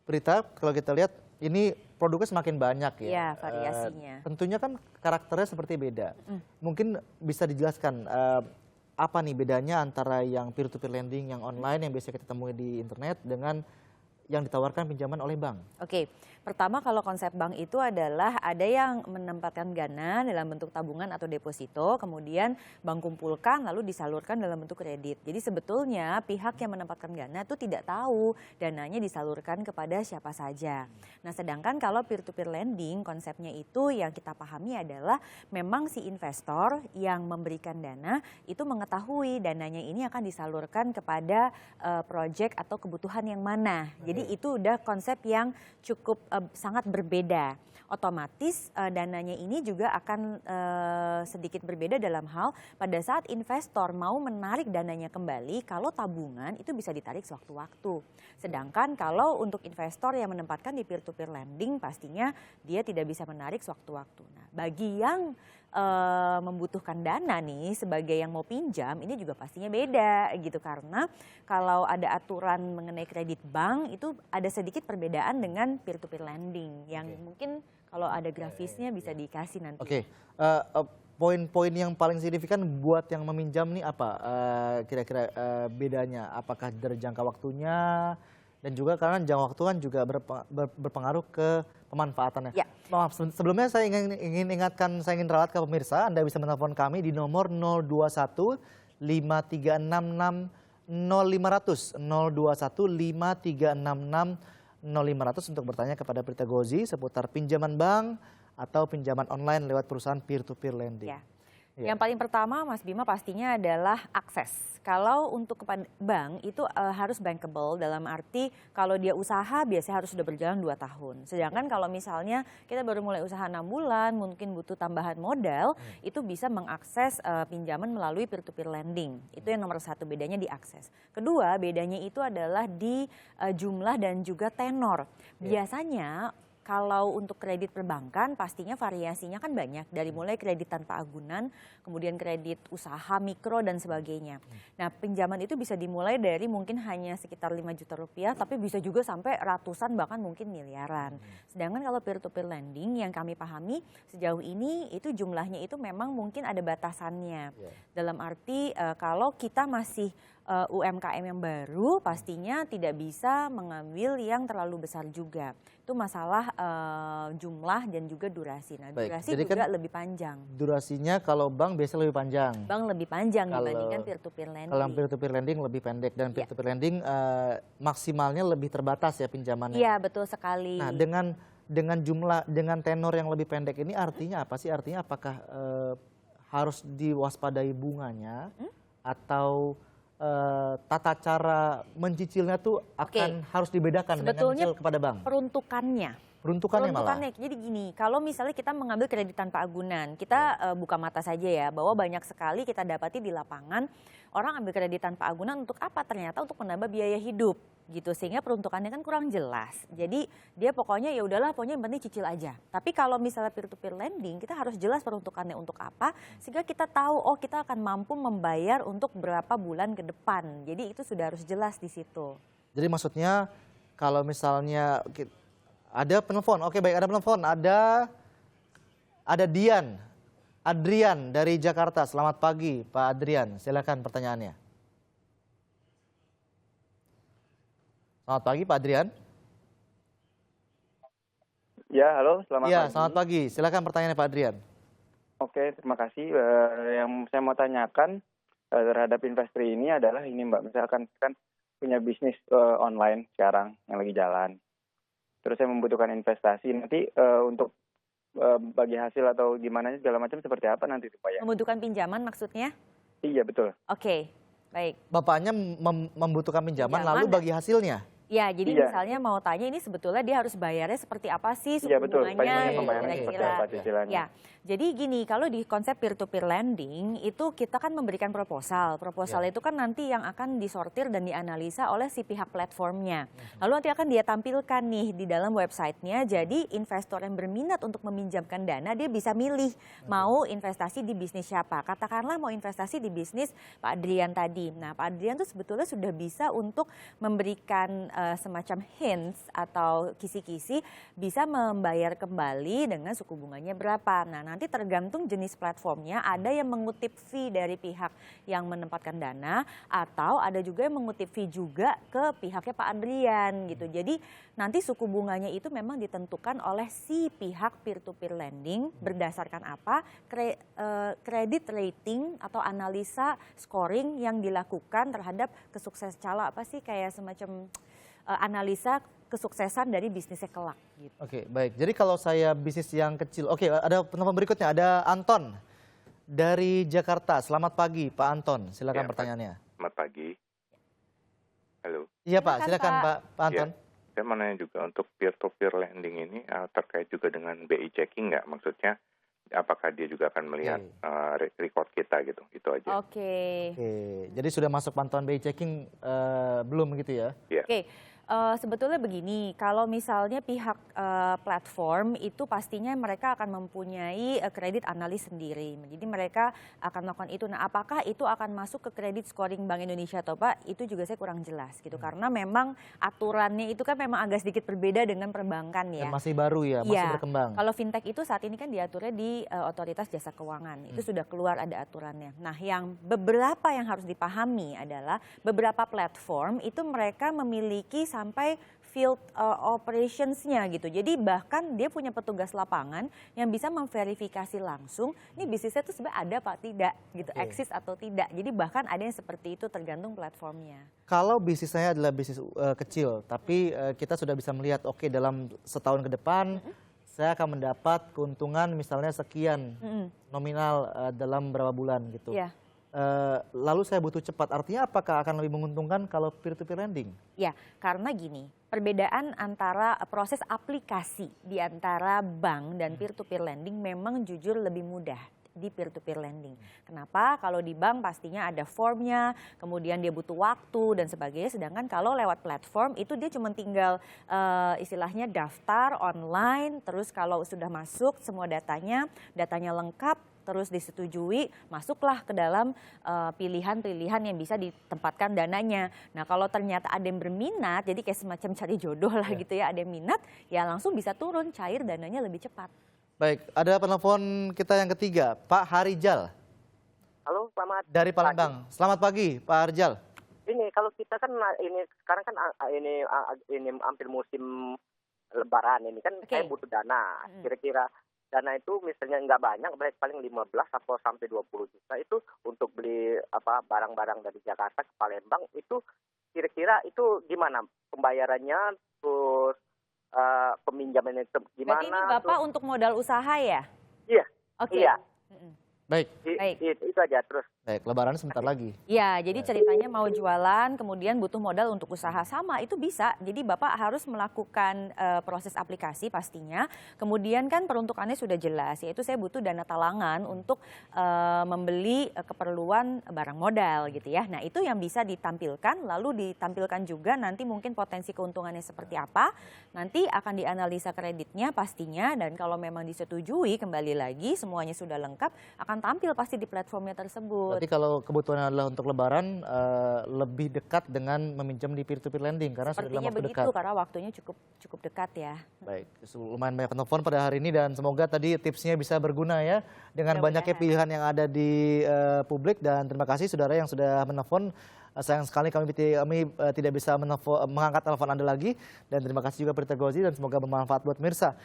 Prita, kalau kita lihat ini produknya semakin banyak ya. Iya, variasinya. Tentunya kan karakternya seperti beda. Mungkin bisa dijelaskan apa nih bedanya antara yang peer-to-peer lending yang online yang biasa kita temui di internet dengan yang ditawarkan pinjaman oleh bank? Oke, pertama kalau konsep bank itu adalah ada yang menempatkan dana dalam bentuk tabungan atau deposito, kemudian bank kumpulkan lalu disalurkan dalam bentuk kredit. Jadi sebetulnya pihak yang menempatkan dana itu tidak tahu dananya disalurkan kepada siapa saja. Nah sedangkan kalau peer-to-peer lending konsepnya itu yang kita pahami adalah memang si investor yang memberikan dana itu mengetahui dananya ini akan disalurkan kepada proyek atau kebutuhan yang mana. Jadi itu udah konsep yang cukup sangat berbeda. Otomatis dananya ini juga akan sedikit berbeda dalam hal pada saat investor mau menarik dananya kembali, kalau tabungan itu bisa ditarik sewaktu-waktu. Sedangkan kalau untuk investor yang menempatkan di peer-to-peer lending pastinya dia tidak bisa menarik sewaktu-waktu. Nah, bagi yang membutuhkan dana nih sebagai yang mau pinjam ini juga pastinya beda gitu, karena kalau ada aturan mengenai kredit bank itu ada sedikit perbedaan dengan peer-to-peer lending yang mungkin kalau ada grafisnya bisa dikasih nanti. Oke. Poin-poin yang paling signifikan buat yang meminjam nih apa kira-kira bedanya? Apakah dari jangka waktunya dan juga karena jangka waktu kan juga berpengaruh ke pemanfaatannya. Ya. Maaf, sebelumnya saya ingin ingatkan, saya ingin rawat ke pemirsa, Anda bisa menelpon kami di nomor 021 5366 0500 021 5366 0500 untuk bertanya kepada Prita Gozi seputar pinjaman bank atau pinjaman online lewat perusahaan peer-to-peer lending. Ya. Yang paling pertama Mas Bima pastinya adalah akses. Kalau untuk kepada bank itu harus bankable, dalam arti kalau dia usaha biasanya harus sudah berjalan 2 tahun. Sedangkan kalau misalnya kita baru mulai usaha 6 bulan, mungkin butuh tambahan modal, itu bisa mengakses pinjaman melalui peer-to-peer lending. Itu yang nomor 1, bedanya di akses. Kedua, bedanya itu adalah di jumlah dan juga tenor. Biasanya kalau untuk kredit perbankan pastinya variasinya kan banyak, dari mulai kredit tanpa agunan, kemudian kredit usaha mikro dan sebagainya. Nah pinjaman itu bisa dimulai dari mungkin hanya sekitar 5 juta rupiah tapi bisa juga sampai ratusan bahkan mungkin miliaran. Sedangkan kalau peer-to-peer lending yang kami pahami sejauh ini itu jumlahnya itu memang mungkin ada batasannya. Dalam arti kalau kita masih UMKM yang baru pastinya tidak bisa mengambil yang terlalu besar juga. Itu masalah jumlah dan juga durasi. Nah, durasi jadi juga kan lebih panjang. Durasinya kalau bank biasanya lebih panjang. Bank lebih panjang dibandingkan peer-to-peer lending. Kalau peer-to-peer lending lebih pendek dan peer-to-peer lending maksimalnya lebih terbatas ya pinjamannya. Iya, betul sekali. Nah, dengan tenor yang lebih pendek ini artinya apa sih? Artinya apakah harus diwaspadai bunganya atau tata cara mencicilnya tuh akan harus dibedakan sebetulnya dengan cicil kepada bank? Peruntukannya malah. Jadi gini, kalau misalnya kita mengambil kredit tanpa agunan, kita buka mata saja ya, bahwa banyak sekali kita dapati di lapangan orang ambil kredit tanpa agunan untuk apa? Ternyata untuk menambah biaya hidup gitu, sehingga peruntukannya kan kurang jelas. Jadi dia pokoknya ya udahlah, pokoknya yang penting cicil aja. Tapi kalau misalnya peer-to-peer lending, kita harus jelas peruntukannya untuk apa, sehingga kita tahu oh kita akan mampu membayar untuk berapa bulan ke depan. Jadi itu sudah harus jelas di situ. Jadi maksudnya kalau misalnya ada penelpon, oke baik, ada penelpon, ada Adrian dari Jakarta. Selamat pagi Pak Adrian, silakan pertanyaannya. Selamat pagi Pak Adrian. Ya, halo, selamat pagi. Selamat pagi, silakan pertanyaannya Pak Adrian. Oke, terima kasih. Yang saya mau tanyakan terhadap investor ini adalah ini Mbak, misalkan kan punya bisnis online sekarang yang lagi jalan. Terus saya membutuhkan investasi, nanti untuk bagi hasil atau gimana segala macam seperti apa nanti Pak ya? Membutuhkan pinjaman maksudnya? Iya, betul. Oke, baik. Bapaknya membutukan pinjaman lalu bagi hasilnya? Ya, jadi misalnya mau tanya ini sebetulnya dia harus bayarnya seperti apa sih suku bunganya? Ya, jadi gini, kalau di konsep peer-to-peer lending itu kita kan memberikan proposal. Proposal itu kan nanti yang akan disortir dan dianalisa oleh si pihak platformnya. Lalu nanti akan dia tampilkan nih di dalam websitenya. Jadi investor yang berminat untuk meminjamkan dana dia bisa milih mau investasi di bisnis siapa. Katakanlah mau investasi di bisnis Pak Adrian tadi. Nah, Pak Adrian tuh sebetulnya sudah bisa untuk memberikan semacam hints atau kisi-kisi bisa membayar kembali dengan suku bunganya berapa. Nah, nanti tergantung jenis platformnya, ada yang mengutip fee dari pihak yang menempatkan dana atau ada juga yang mengutip fee juga ke pihaknya Pak Adrian gitu. Jadi nanti suku bunganya itu memang ditentukan oleh si pihak peer-to-peer lending berdasarkan apa? Kredit rating atau analisa scoring yang dilakukan terhadap kesuksesan apa sih kayak semacam analisa kesuksesan dari bisnisnya kelak gitu. Oke, baik. Jadi kalau saya bisnis yang kecil, oke, ada penelpon berikutnya, ada Anton dari Jakarta. Selamat pagi, Pak Anton. Silakan Ya, pertanyaannya. Selamat pagi. Halo. Iya Pak, silakan Pak. Pak Anton. Ya, saya mau nanya juga untuk peer-to-peer lending ini terkait juga dengan BI checking nggak? Maksudnya apakah dia juga akan melihat record kita gitu? Itu aja. Oke. Oke, jadi sudah masuk pantauan BI checking belum gitu ya? Ya. Oke, sebetulnya begini, kalau misalnya pihak platform itu pastinya mereka akan mempunyai kredit analis sendiri. Jadi mereka akan melakukan itu. Nah, apakah itu akan masuk ke kredit scoring Bank Indonesia atau Pak? Itu juga saya kurang jelas gitu. Karena memang aturannya itu kan memang agak sedikit berbeda dengan perbankan ya. Dan masih baru ya, masih Iya. berkembang. Kalau fintech itu saat ini kan diaturnya di Otoritas Jasa Keuangan. Itu sudah keluar ada aturannya. Nah, beberapa yang harus dipahami adalah beberapa platform itu mereka memiliki sampai field operations-nya gitu. Jadi bahkan dia punya petugas lapangan yang bisa memverifikasi langsung ini bisnisnya itu sebenarnya ada apa tidak gitu, Oke. eksis atau tidak. Jadi bahkan ada yang seperti itu tergantung platformnya. Kalau bisnis saya adalah bisnis kecil, tapi kita sudah bisa melihat, oke, dalam setahun ke depan saya akan mendapat keuntungan misalnya sekian nominal dalam berapa bulan gitu. Iya. Lalu saya butuh cepat, artinya apakah akan lebih menguntungkan kalau peer-to-peer lending? Ya, karena gini, perbedaan antara proses aplikasi di antara bank dan peer-to-peer lending memang jujur lebih mudah di peer-to-peer lending. Kenapa? Kalau di bank pastinya ada formnya, kemudian dia butuh waktu dan sebagainya. Sedangkan kalau lewat platform itu dia cuma tinggal istilahnya daftar online, terus kalau sudah masuk semua datanya lengkap, terus disetujui, masuklah ke dalam pilihan-pilihan yang bisa ditempatkan dananya. Nah, kalau ternyata ada yang berminat, jadi kayak semacam cari jodoh lah gitu ya, ada yang minat, ya langsung bisa turun, cair dananya lebih cepat. Baik, ada penelpon kita yang ketiga, Pak Harijal Halo, selamat dari Palembang. Selamat pagi, Pak Harijal. Ini kalau kita kan ini sekarang kan ini hampir musim Lebaran ini kan Oke. saya butuh dana. Kira-kira dana itu misalnya nggak banyak, paling 15 atau sampai 20 juta itu untuk beli barang-barang dari Jakarta ke Palembang itu kira-kira itu gimana pembayarannya, terus peminjamannya itu gimana? Berarti ini Bapak untuk modal usaha ya? Iya. Oke. Iya. Baik, Baik. Itu aja terus. baik, Lebaran sebentar lagi. Ya, jadi ceritanya mau jualan, kemudian butuh modal untuk usaha sama, itu bisa. Jadi Bapak harus melakukan proses aplikasi pastinya. Kemudian kan peruntukannya sudah jelas, yaitu saya butuh dana talangan untuk membeli keperluan barang modal gitu ya. Nah, itu yang bisa ditampilkan, lalu ditampilkan juga nanti mungkin potensi keuntungannya seperti apa. Nanti akan dianalisa kreditnya pastinya, dan kalau memang disetujui kembali lagi semuanya sudah lengkap, akan tampil pasti di platformnya tersebut. Berarti kalau kebutuhan adalah untuk Lebaran, lebih dekat dengan meminjam di peer-to-peer lending karena sudah dalam Sepertinya waktu begitu dekat. karena waktunya cukup dekat ya. Baik, lumayan banyak telepon pada hari ini dan semoga tadi tipsnya bisa berguna ya dengan banyaknya Mudah-mudahan. pilihan yang ada di publik, dan terima kasih saudara yang sudah menelpon. Sayang sekali kami tidak bisa mengangkat telepon Anda lagi, dan terima kasih juga Prita Gozi dan semoga bermanfaat buat pemirsa.